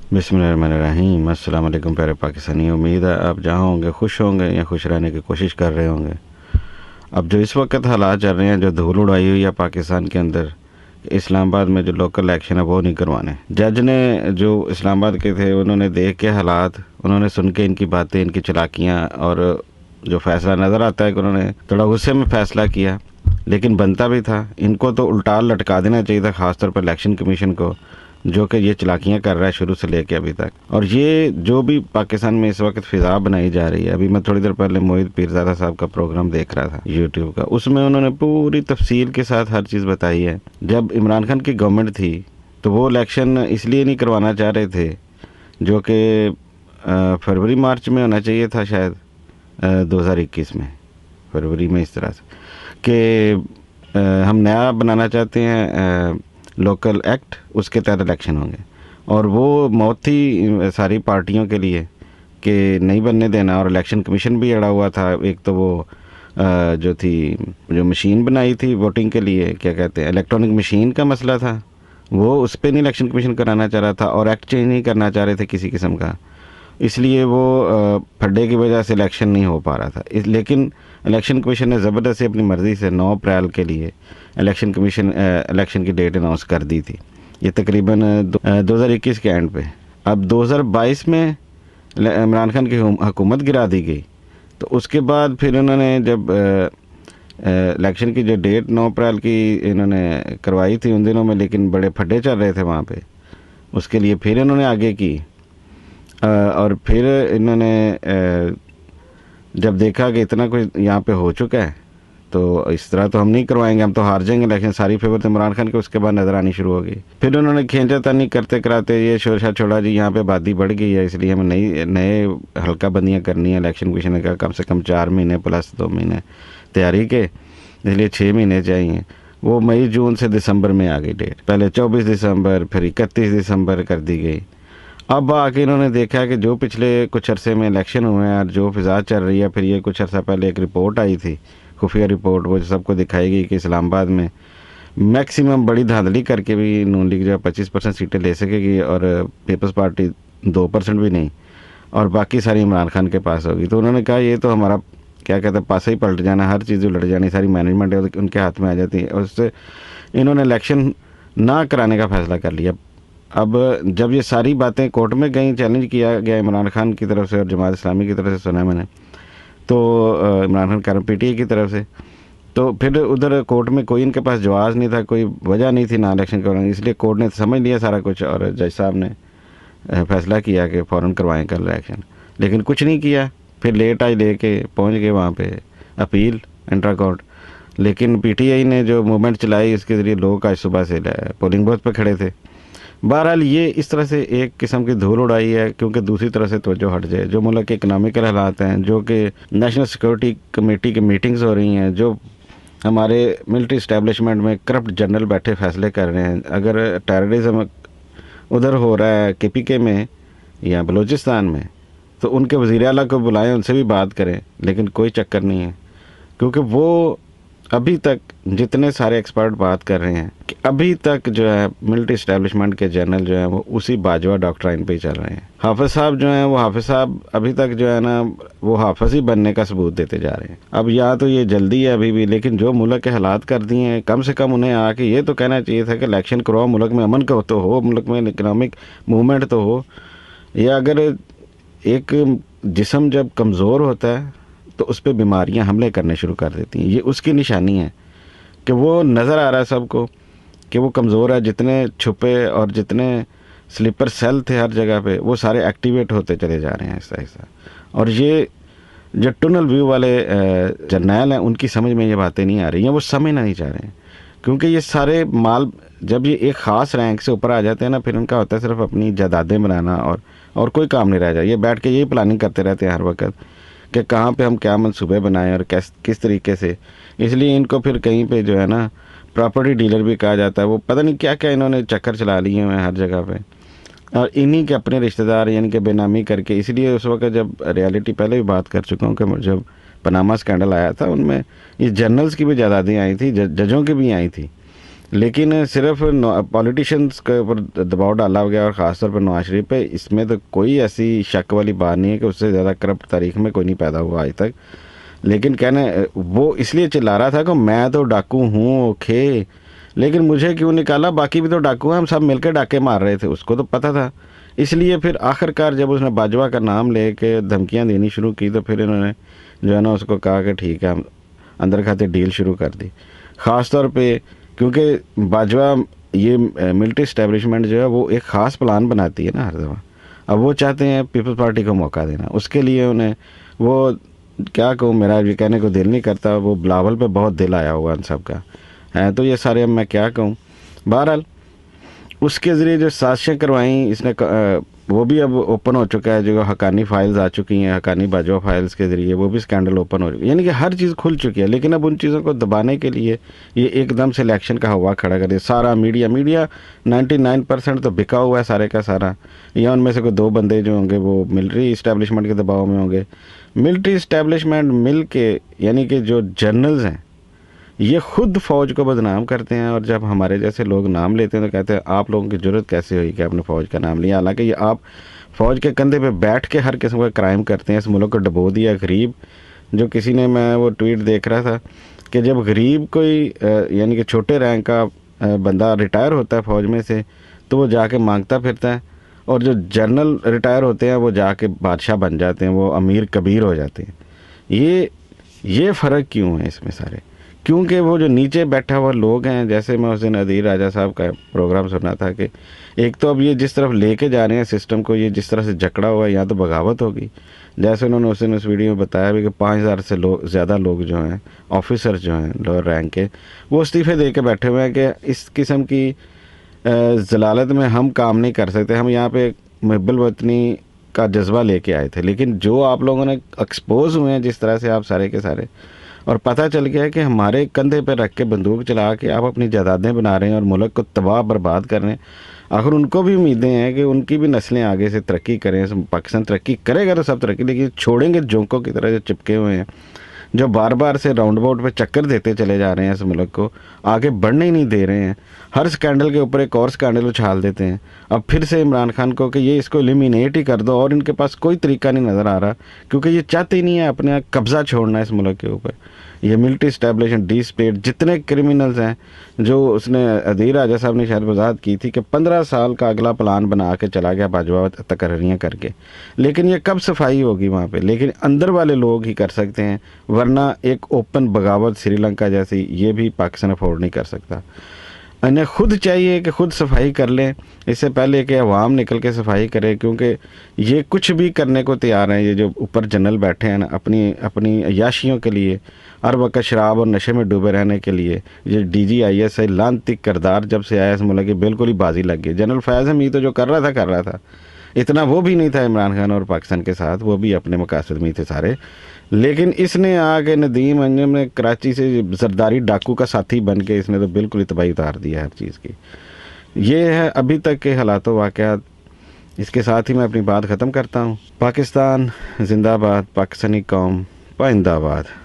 बिस्मिल्लाहिर्रहमानिर्रहीम। अस्सलाम वालेकुम प्यारे पाकिस्तानी। उम्मीद है आप जहाँ होंगे खुश होंगे या खुश रहने की कोशिश कर रहे होंगे। अब जो इस वक्त हालात चल रहे हैं, जो धूल उड़ाई हुई है पाकिस्तान के अंदर, इस्लामाबाद में जो लोकल इलेक्शन है वो नहीं करवाने। जज ने जो इस्लामाबाद के थे, उन्होंने देख के हालात, उन्होंने सुन के इनकी बातें, इनकी चालाकियाँ, और जो फैसला नज़र आता है कि उन्होंने थोड़ा गुस्से में फ़ैसला किया, लेकिन बनता भी था। इनको तो उल्टा लटका देना चाहिए था, ख़ासतौर पर इलेक्शन कमीशन को, जो कि ये चालाकियाँ कर रहा है शुरू से लेके अभी तक। और ये जो भी पाकिस्तान में इस वक्त फ़िज़ा बनाई जा रही है, अभी मैं थोड़ी देर पहले मोहित पीरज़ादा साहब का प्रोग्राम देख रहा था यूट्यूब का, उसमें उन्होंने पूरी तफसील के साथ हर चीज़ बताई है। जब इमरान खान की गवर्नमेंट थी तो वो इलेक्शन इसलिए नहीं करवाना चाह रहे थे, जो कि फरवरी मार्च में होना चाहिए था शायद, 2021 में फरवरी में, इस तरह से कि हम नया बनाना चाहते हैं लोकल एक्ट, उसके तहत इलेक्शन होंगे। और वो मौत थी सारी पार्टियों के लिए कि नहीं बनने देना। और इलेक्शन कमीशन भी अड़ा हुआ था। एक तो वो जो थी, जो मशीन बनाई थी वोटिंग के लिए, क्या कहते हैं, इलेक्ट्रॉनिक मशीन का मसला था, वो उस पर नहीं इलेक्शन कमीशन कराना चाह रहा था, और एक्ट चेंज नहीं करना चाह रहे थे किसी किस्म का। इसलिए वो फड्डे की वजह से इलेक्शन नहीं हो पा रहा था। लेकिन इलेक्शन कमीशन ने ज़बरदस्ती अपनी मर्ज़ी से 9 अप्रैल के लिए इलेक्शन की डेट अनाउंस कर दी थी। ये तकरीबन 2021 के एंड पे। अब 2022 में इमरान खान की हुकूमत गिरा दी गई, तो उसके बाद फिर इन्होंने जब इलेक्शन की जो डेट 9 अप्रैल की इन्होंने करवाई थी उन दिनों में, लेकिन बड़े फड्डे चल रहे थे वहाँ पे, उसके लिए फिर इन्होंने आगे की। और फिर इन्होंने जब देखा कि इतना कुछ यहाँ पे हो चुका है, तो इस तरह तो हम नहीं करवाएंगे, हम तो हार जाएंगे इलेक्शन, सारी फेवर तो इमरान खान के उसके बाद नज़र आनी शुरू हो गई। फिर उन्होंने खींचातानी करते कराते ये शोरशा छोड़ा जी, यहाँ पे आबादी बढ़ गई है, इसलिए हमें नए हल्का बंदियाँ करनी है। इलेक्शन कमीशन ने कहा कम से कम 4 महीने प्लस 2 महीने तैयारी के, इसलिए 6 महीने चाहिए। वो मई जून से दिसंबर में आ गई डेट, पहले 24 दिसंबर, फिर 31 दिसंबर कर दी गई। अब आके इन्होंने देखा कि जो पिछले कुछ अरसे में इलेक्शन हुए हैं और जो फिज़ा चल रही है, फिर ये कुछ अरसा पहले एक रिपोर्ट आई थी, खुफिया रिपोर्ट, वो सबको दिखाई गई कि इस्लामाबाद में मैक्सिमम बड़ी धांधली करके भी नून लीग जो है 25% सीटें ले सकेगी, और पीपल्स पार्टी 2% भी नहीं, और बाकी सारी इमरान खान के पास होगी। तो उन्होंने कहा ये तो हमारा, क्या कहते हैं, पासा ही पलट जाना, हर चीज़ उलट जानी, सारी मैनेजमेंट है उनके हाथ में आ जाती है, और उससे इन्होंने इलेक्शन ना कराने का फ़ैसला कर लिया। अब जब ये सारी बातें कोर्ट में गई, चैलेंज किया गया इमरान खान की तरफ से और जमात इस्लामी की तरफ से, सुना मैंने, तो इमरान खान कर पीटीआई की तरफ से, तो फिर उधर कोर्ट में कोई इनके पास जवाब नहीं था, कोई वजह नहीं थी ना इलेक्शन करवाने, इसलिए कोर्ट ने समझ लिया सारा कुछ, और जज साहब ने फैसला किया कि फ़ौरन करवाएं कल इलेक्शन, लेकिन कुछ नहीं किया। फिर लेट आज लेके पहुँच गए वहाँ पे अपील इंट्रा कोर्ट, लेकिन पीटीआई ने जो मूवमेंट चलाई उसके ज़रिए लोग आज सुबह से पोलिंग बूथ पर खड़े थे। बहरहाल ये इस तरह से एक किस्म की धूल उड़ाई है, क्योंकि दूसरी तरह से तवज्जो हट जाए। जो मुल्क के इकनॉमिकल हालात हैं, जो कि नेशनल सिक्योरिटी कमेटी की मीटिंग्स हो रही हैं, जो हमारे मिलिट्री इस्टेब्लिशमेंट में करप्ट जनरल बैठे फैसले कर रहे हैं, अगर टेररिज्म उधर हो रहा है केपीके में या बलूचिस्तान में, तो उनके वज़ीर आला को बुलाएं, उनसे भी बात करें, लेकिन कोई चक्कर नहीं है। क्योंकि वो अभी तक जितने सारे एक्सपर्ट बात कर रहे हैं कि अभी तक जो है मिलिट्री इस्टेब्लिशमेंट के जनरल जो है वो उसी बाजवा डॉक्ट्राइन पे ही चल रहे हैं। हाफिज साहब जो हैं, वो हाफिज साहब अभी तक जो है ना, वो हाफिज ही बनने का सबूत देते जा रहे हैं। अब या तो ये जल्दी है अभी भी, लेकिन जो मुल्क के हालात कर दिए हैं, कम से कम उन्हें आके ये तो कहना चाहिए था कि इलेक्शन करवाओ, मुल्क में अमन का तो हो, मुल्क में इकनॉमिक मूवमेंट तो हो। या अगर एक जिस्म जब कमज़ोर होता है तो उस पर बीमारियां हमले करने शुरू कर देती हैं, ये उसकी निशानी है कि वो नज़र आ रहा है सबको कि वो कमज़ोर है। जितने छुपे और जितने स्लीपर सेल थे हर जगह पे, वो सारे एक्टिवेट होते चले जा रहे हैं ऐसा ऐसा। और ये जो टनल व्यू वाले जर्नैल हैं, उनकी समझ में ये बातें नहीं आ रही हैं, वो समझना नहीं चाह रहे हैं। क्योंकि ये सारे माल जब ये एक ख़ास रैंक से ऊपर आ जाते हैं ना, फिर उनका होता है सिर्फ अपनी जायदादें बनाना, और कोई काम नहीं रह जाए। ये बैठ के यही प्लानिंग करते रहते हैं हर वक्त कि कहाँ पे हम क्या मंसूबे बनाएं और किस तरीके से। इसलिए इनको फिर कहीं पे जो है ना प्रॉपर्टी डीलर भी कहा जाता है। वो पता नहीं क्या क्या इन्होंने चक्कर चला लिए हैं हर जगह पे, और इन्हीं के अपने रिश्तेदार यानी कि बेनामी करके। इसलिए उस वक्त जब रियलिटी, पहले भी बात कर चुका हूँ कि जब पनामा स्कैंडल आया था, उनमें ये जर्नल्स की भी जायदादें आई थी, जजों की भी आई थी, لیکن صرف پولیٹیشینس کے اوپر دباؤ ڈالا ہو گیا، اور خاص طور پر نواز شریف پہ. اس میں تو کوئی ایسی شک والی بات نہیں ہے کہ اس سے زیادہ کرپٹ تاریخ میں کوئی نہیں پیدا ہوا آج تک. لیکن کہنے وہ اس لیے چلا رہا تھا کہ میں تو ڈاکو ہوں اوکے، لیکن مجھے کیوں نکالا، باقی بھی تو ڈاکو ہیں، ہم سب مل کے ڈاکے مار رہے تھے. اس کو تو پتہ تھا. اس لیے پھر آخر کار جب اس نے باجوہ کا نام لے کے دھمکیاں دینی شروع کی تو پھر انہوں نے جو ہے نا اس کو کہا کہ ٹھیک ہے، ہم اندر کھاتے ڈیل شروع کر دی. خاص طور پہ کیونکہ باجوہ یہ ملٹری اسٹیبلشمنٹ جو ہے وہ ایک خاص پلان بناتی ہے نا ہر دفعہ. اب وہ چاہتے ہیں پیپلز پارٹی کو موقع دینا، اس کے لیے انہیں وہ کیا کہوں، میرا یہ کہنے کو دل نہیں کرتا، وہ بلاول پہ بہت دل آیا ہوا ان سب کا ہے. تو یہ سارے اب میں کیا کہوں. بہرحال اس کے ذریعے جو سازشیں کروائیں اس نے وہ بھی اب اوپن ہو چکا ہے. جو حقانی فائلز آ چکی ہیں، حقانی باجوہ فائلز کے ذریعے وہ بھی اسکینڈل اوپن ہو چکی ہے. یعنی کہ ہر چیز کھل چکی ہے. لیکن اب ان چیزوں کو دبانے کے لیے یہ ایک دم سے الیکشن کا ہوا کھڑا کر دیا. سارا میڈیا 99% تو بکا ہوا ہے سارے کا سارا. یا ان میں سے کوئی 2 بندے جو ہوں گے وہ ملٹری اسٹیبلشمنٹ کے دباؤ میں ہوں گے. ملٹری اسٹیبلشمنٹ مل کے یعنی کہ جو جنرلز ہیں یہ خود فوج کو بدنام کرتے ہیں، اور جب ہمارے جیسے لوگ نام لیتے ہیں تو کہتے ہیں آپ لوگوں کی جرت کیسے ہوئی کہ آپ نے فوج کا نام لیا. حالانکہ یہ آپ فوج کے کندھے پہ بیٹھ کے ہر قسم کا کرائم کرتے ہیں. اس ملک کو ڈبو دیا. غریب جو کسی نے، میں وہ ٹویٹ دیکھ رہا تھا کہ جب غریب کوئی یعنی کہ چھوٹے رینک کا بندہ ریٹائر ہوتا ہے فوج میں سے تو وہ جا کے مانگتا پھرتا ہے، اور جو جنرل ریٹائر ہوتے ہیں وہ جا کے بادشاہ بن جاتے ہیں، وہ امیر کبیر ہو جاتے ہیں. یہ فرق کیوں ہے اس میں سارے؟ کیونکہ وہ جو نیچے بیٹھا ہوا لوگ ہیں، جیسے میں اس دن ادیر راجہ صاحب کا پروگرام سنا تھا کہ ایک تو اب یہ جس طرف لے کے جا رہے ہیں سسٹم کو، یہ جس طرح سے جکڑا ہوا ہے یہاں تو بغاوت ہوگی. جیسے انہوں نے اس ویڈیو میں بتایا بھی کہ 5000 سے زیادہ لوگ جو ہیں آفیسر جو ہیں لوور رینک کے وہ استعفے دے کے بیٹھے ہوئے ہیں کہ اس قسم کی ضلالت میں ہم کام نہیں کر سکتے. ہم یہاں پہ محب الوطنی کا جذبہ لے کے آئے تھے، لیکن جو آپ لوگوں نے ایکسپوز ہوئے ہیں جس طرح سے آپ سارے کے سارے، اور پتہ چل گیا ہے کہ ہمارے کندھے پہ رکھ کے بندوق چلا کے آپ اپنی جائیدادیں بنا رہے ہیں اور ملک کو تباہ برباد کر رہے ہیں. آخر ان کو بھی امیدیں ہیں کہ ان کی بھی نسلیں آگے سے ترقی کریں. پاکستان ترقی کرے گا تو سب ترقی، لیکن چھوڑیں گے جونکوں کی طرح جو چپکے ہوئے ہیں، جو بار بار سے راؤنڈ اباؤٹ پہ چکر دیتے چلے جا رہے ہیں، اس ملک کو آگے بڑھنے ہی نہیں دے رہے ہیں. ہر سکینڈل کے اوپر ایک اور سکینڈل اچھال دیتے ہیں. اب پھر سے عمران خان کو کہ یہ اس کو ایلیمینیٹ ہی کر دو، اور ان کے پاس کوئی طریقہ نہیں نظر آ رہا کیونکہ یہ چاہتے ہی نہیں ہے اپنا قبضہ چھوڑنا اس ملک کے اوپر. یہ ملٹری اسٹیبلشمنٹ ڈی اسپیٹ جتنے کرمنلز ہیں، جو اس نے ادیر راجہ صاحب نے شاید وضاحت کی تھی کہ 15 سال کا اگلا پلان بنا کے چلا گیا باجوہ تقرریاں کر کے. لیکن یہ کب صفائی ہوگی وہاں پہ؟ لیکن اندر والے لوگ ہی کر سکتے ہیں، ورنہ ایک اوپن بغاوت سری لنکا جیسی یہ بھی پاکستان افورڈ نہیں کر سکتا. انہیں خود چاہیے کہ خود صفائی کر لیں اس سے پہلے کہ عوام نکل کے صفائی کرے، کیونکہ یہ کچھ بھی کرنے کو تیار ہیں. یہ جو اوپر جنرل بیٹھے ہیں نا اپنی عیاشیوں کے لیے، ہر وقت شراب اور نشے میں ڈوبے رہنے کے لیے، یہ D G I S I لانتی کردار جب سے آیا اس ملک کی بالکل ہی بازی لگ گئی. جنرل فیاض حمید تو جو کر رہا تھا اتنا وہ بھی نہیں تھا عمران خان اور پاکستان کے ساتھ، وہ بھی اپنے مقاصد میں تھے سارے. لیکن اس نے آ کے ندیم انجم نے کراچی سے زرداری ڈاکو کا ساتھی بن کے اس نے تو بالکل ہی تباہی اتار دیا ہر چیز کی. یہ ہے ابھی تک کے حالات و واقعات. اس کے ساتھ ہی میں اپنی بات ختم کرتا ہوں. پاکستان زندہ باد، پاکستانی قوم پائندہ باد.